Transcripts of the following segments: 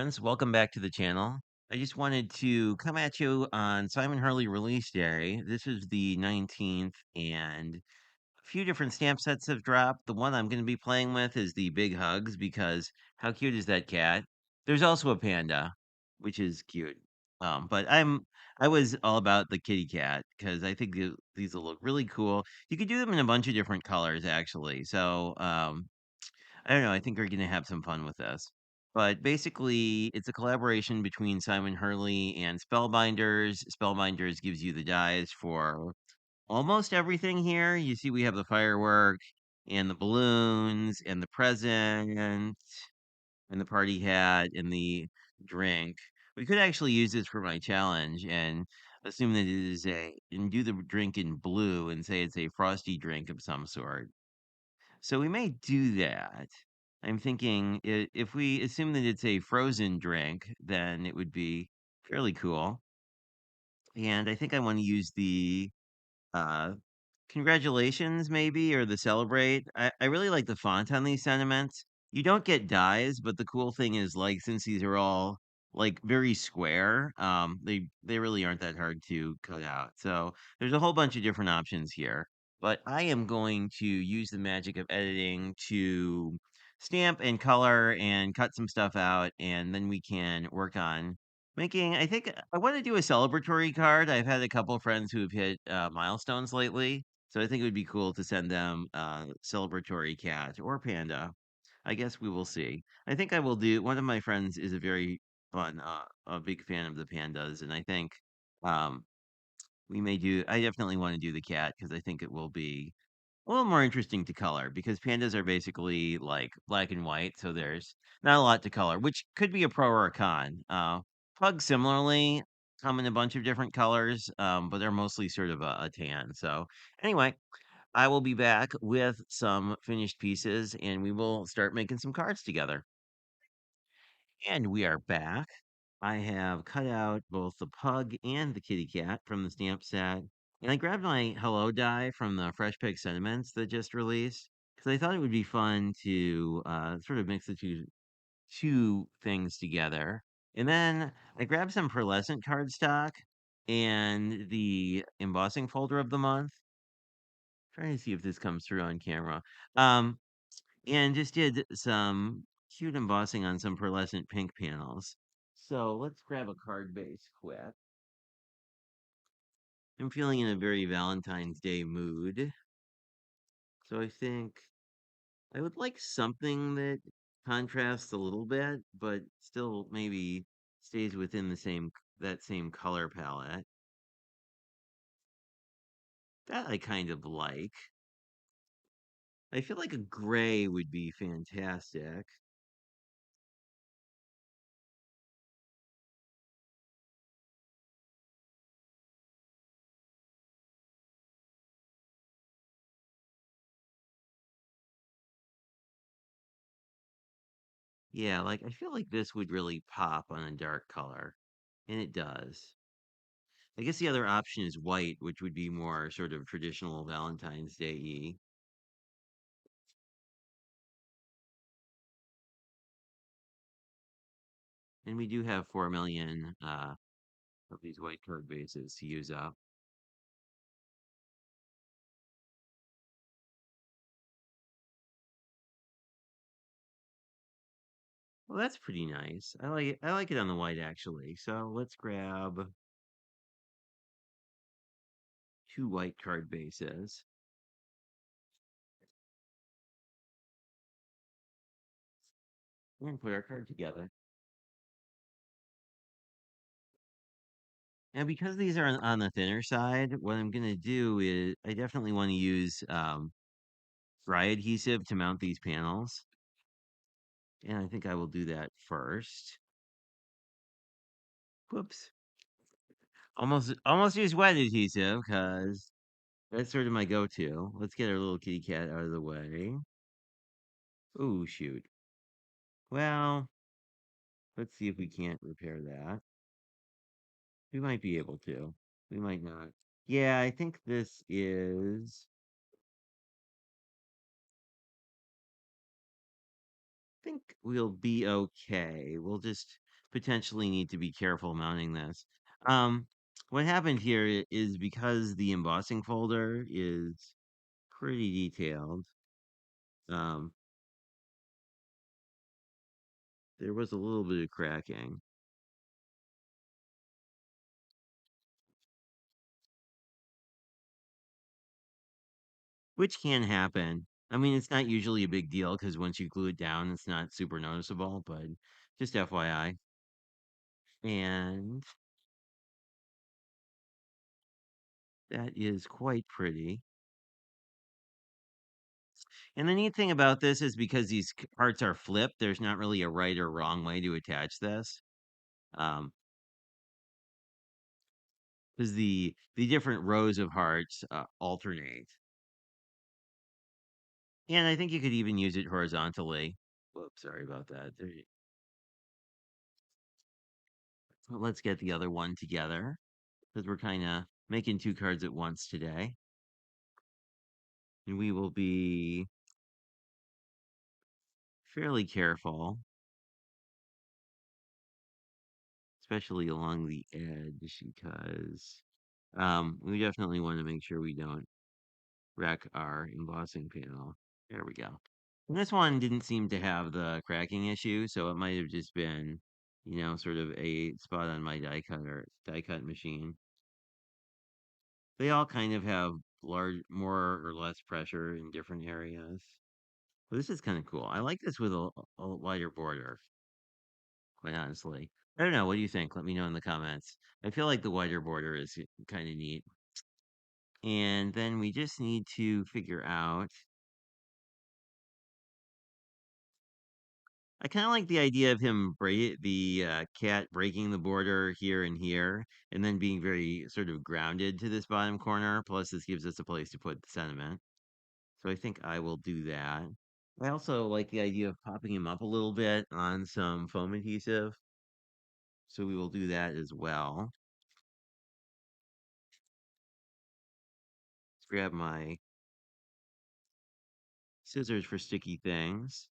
friends. Welcome back to the channel. I just wanted to come at you on Simon Hurley release day. This is the 19th, and a few different stamp sets have dropped. The one I'm going to be playing with is the Big Hugs because how cute is that cat? There's also a panda, which is cute. But I was all about the kitty cat because I think these will look really cool. You could do them in a bunch of different colors, actually. I don't know. I think we're going to have some fun with this. But basically, it's a collaboration between Simon Hurley and Spellbinders. Spellbinders gives you the dies for almost everything here. You see, we have the firework and the balloons and the present and the party hat and the drink. We could actually use this for my challenge and assume that it is and do the drink in blue and say it's a frosty drink of some sort. So we may do that. I'm thinking if we assume that it's a frozen drink, then it would be fairly cool. And I think I want to use the uh, congratulations, maybe, or the celebrate. I really like the font on these sentiments. You don't get dies, but the cool thing is, like, since these are all like very square, they really aren't that hard to cut out. So there's a whole bunch of different options here. But I am going to use the magic of editing to stamp and color and cut some stuff out, and then we can work on making. I think I want to do a celebratory card. I've had a couple friends who have hit milestones lately, so I think it would be cool to send them celebratory cat or panda. I guess we will see. I think I will do. One of my friends is a very fun, a big fan of the pandas, and I think um, we may do. I definitely want to do the cat because I think it will be a little more interesting to color because pandas are basically like black and white, so there's not a lot to color, which could be a pro or a con. Pugs similarly come in a bunch of different colors, but they're mostly sort of a tan. So anyway, I will be back with some finished pieces, and we will start making some cards together. And we are back. I have cut out both the pug and the kitty cat from the stamp set. And I grabbed my hello die from the Fresh Pig Sentiments that just released because I thought it would be fun to sort of mix the two things together. And then I grabbed some pearlescent cardstock and the embossing folder of the month. Trying to see if this comes through on camera. Um, and just did some cute embossing on some pearlescent pink panels. So let's grab a card base quick. I'm feeling in a very Valentine's Day mood. So I think I would like something that contrasts a little bit, but still maybe stays within that same color palette. That I kind of like. I feel like a gray would be fantastic. Yeah, like I feel like this would really pop on a dark color. And it does. I guess the other option is white, which would be more sort of traditional Valentine's Day-y. And we do have 4 million of these white card bases to use up. Well, that's pretty nice. I like it on the white actually. So let's grab two white card bases and put our card together. And because these are on the thinner side, what I'm gonna do is I definitely want to use dry adhesive to mount these panels. And I think I will do that first. Whoops. Almost use wet adhesive because that's sort of my go-to. Let's get our little kitty cat out of the way. Oh, shoot. Well, let's see if we can't repair that. We might be able to. We might not. Yeah, I think this is. I think we'll be okay. We'll just potentially need to be careful mounting this. Um, what happened here is because the embossing folder is pretty detailed. Um, there was a little bit of cracking, which can happen. I mean, it's not usually a big deal because once you glue it down, it's not super noticeable, but just FYI. And that is quite pretty. And the neat thing about this is because these parts are flipped, there's not really a right or wrong way to attach this. Um, because the different rows of hearts alternate. And I think you could even use it horizontally. Whoops, sorry about that. Let's get the other one together because we're kind of making two cards at once today. And we will be fairly careful, especially along the edge, because we definitely want to make sure we don't wreck our embossing panel. There we go. And this one didn't seem to have the cracking issue, so it might have just been, sort of a spot on my die cut machine. They all kind of have more or less pressure in different areas. But this is kind of cool. I like this with a wider border, quite honestly. I don't know. What do you think? Let me know in the comments. I feel like the wider border is kind of neat. And then we just need to figure out. I kind of like the idea of the cat breaking the border here and here, and then being very sort of grounded to this bottom corner. Plus, this gives us a place to put the sentiment. So I think I will do that. I also like the idea of popping him up a little bit on some foam adhesive. So we will do that as well. Let's grab my scissors for sticky things.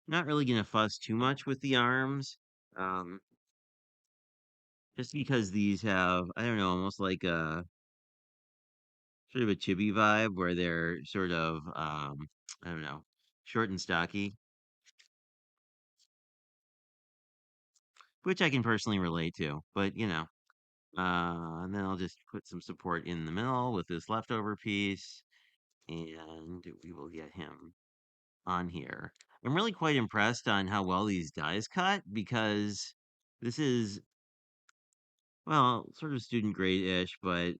Not really going to fuss too much with the arms. Um, just because these have, I don't know, almost like a sort of a chibi vibe where they're sort of, I don't know, short and stocky, which I can personally relate to. But, and then I'll just put some support in the middle with this leftover piece, and we will get him on here. I'm really quite impressed on how well these dies cut because this is, well, sort of student grade-ish, but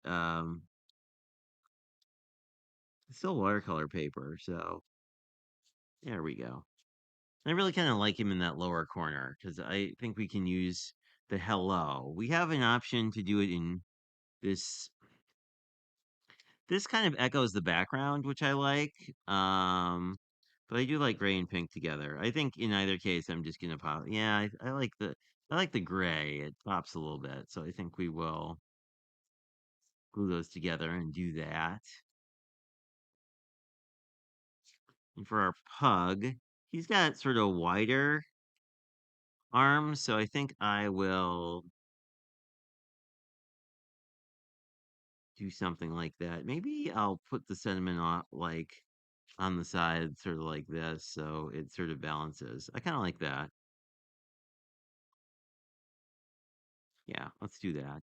it's still watercolor paper. So there we go. I really kind of like him in that lower corner because I think we can use the hello. We have an option to do it in this. This kind of echoes the background, which I like. But I do like gray and pink together. I think in either case, I'm just gonna pop. Yeah, I like the gray. It pops a little bit, so I think we will glue those together and do that. And for our pug, he's got sort of wider arms, so I think I will do something like that. Maybe I'll put the sentiment on like on the side, sort of like this, so it sort of balances. I kind of like that. Yeah, let's do that.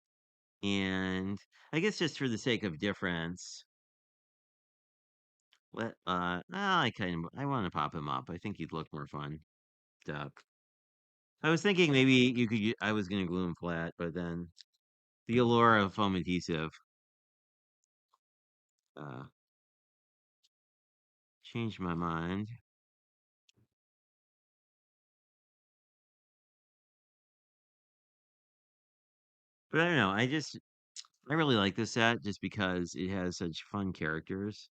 And I guess just for the sake of difference, I want to pop him up. I think he'd look more fun. Duck. I was thinking maybe I was gonna glue him flat, but then the allure of foam adhesive uh changed my mind. But I don't know. I really like this set just because it has such fun characters.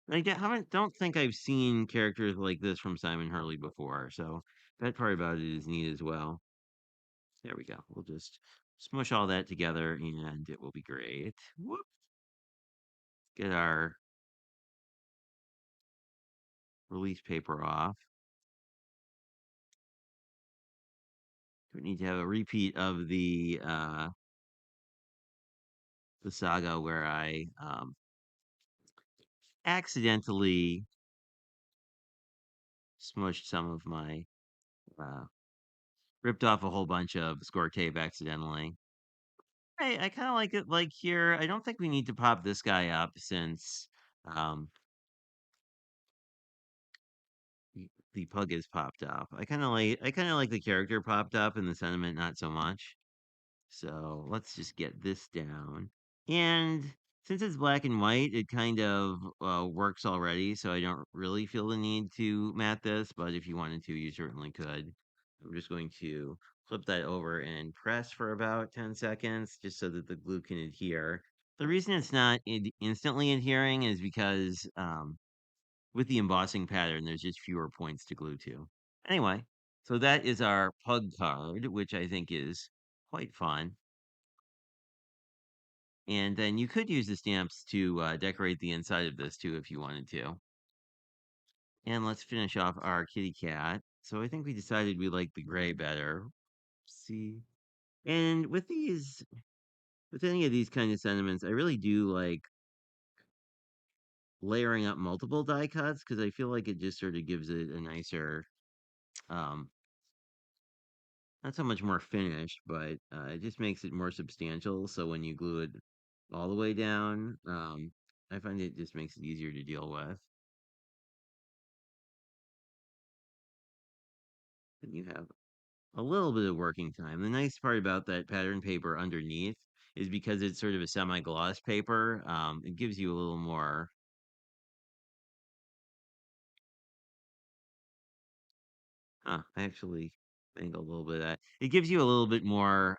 Haven't don't think I've seen characters like this from Simon Hurley before, so that part about it is neat as well. There we go. We'll just smush all that together and it will be great. Whoop. Get our release paper off. Don't need to have a repeat of the saga where I accidentally smushed some of my uh, ripped off a whole bunch of score tape accidentally. I kind of like it like here. I don't think we need to pop this guy up since um, the pug is popped up. I kind of like the character popped up and the sentiment not so much. So let's just get this down. And since it's black and white, it kind of works already. So I don't really feel the need to mat this. But if you wanted to, you certainly could. I'm just going to flip that over and press for about 10 seconds just so that the glue can adhere. The reason it's not instantly adhering is because with the embossing pattern, there's just fewer points to glue to. Anyway, so that is our pug card, which I think is quite fun. And then you could use the stamps to decorate the inside of this too if you wanted to. And let's finish off our kitty cat. So I think we decided we like the gray better. See, and with any of these kind of sentiments, I really do like layering up multiple die cuts because I feel like it just sort of gives it a nicer, um, not so much more finished, but it just makes it more substantial. So when you glue it all the way down, I find it just makes it easier to deal with. And you have a little bit of working time. The nice part about that pattern paper underneath is because it's sort of a semi-gloss paper, it gives you a little more. I actually think a little bit of that. It gives you a little bit more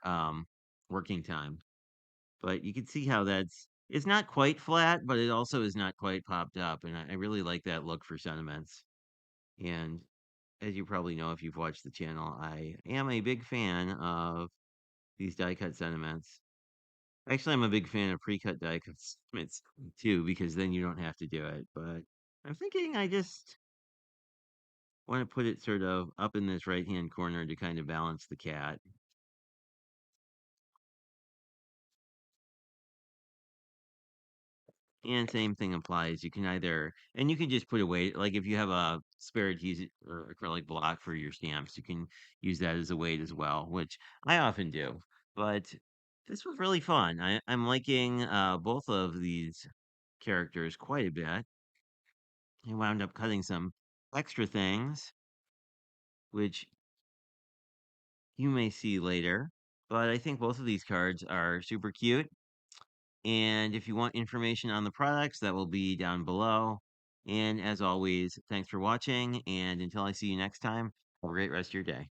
working time. But you can see how it's not quite flat, but it also is not quite popped up. And I really like that look for sentiments. And as you probably know if you've watched the channel, I am a big fan of these die cut sentiments. Actually, I'm a big fan of pre-cut die cuts it's too, because then you don't have to do it. But I'm thinking I just want to put it sort of up in this right-hand corner to kind of balance the cat. And same thing applies. You can either, and you can just put away, like if you have a spare adhesive or acrylic block for your stamps, you can use that as a weight as well, which I often do. But this was really fun. I'm liking both of these characters quite a bit. I wound up cutting some extra things, which you may see later. But I think both of these cards are super cute. And if you want information on the products, that will be down below. And as always, thanks for watching. And until I see you next time, have a great rest of your day.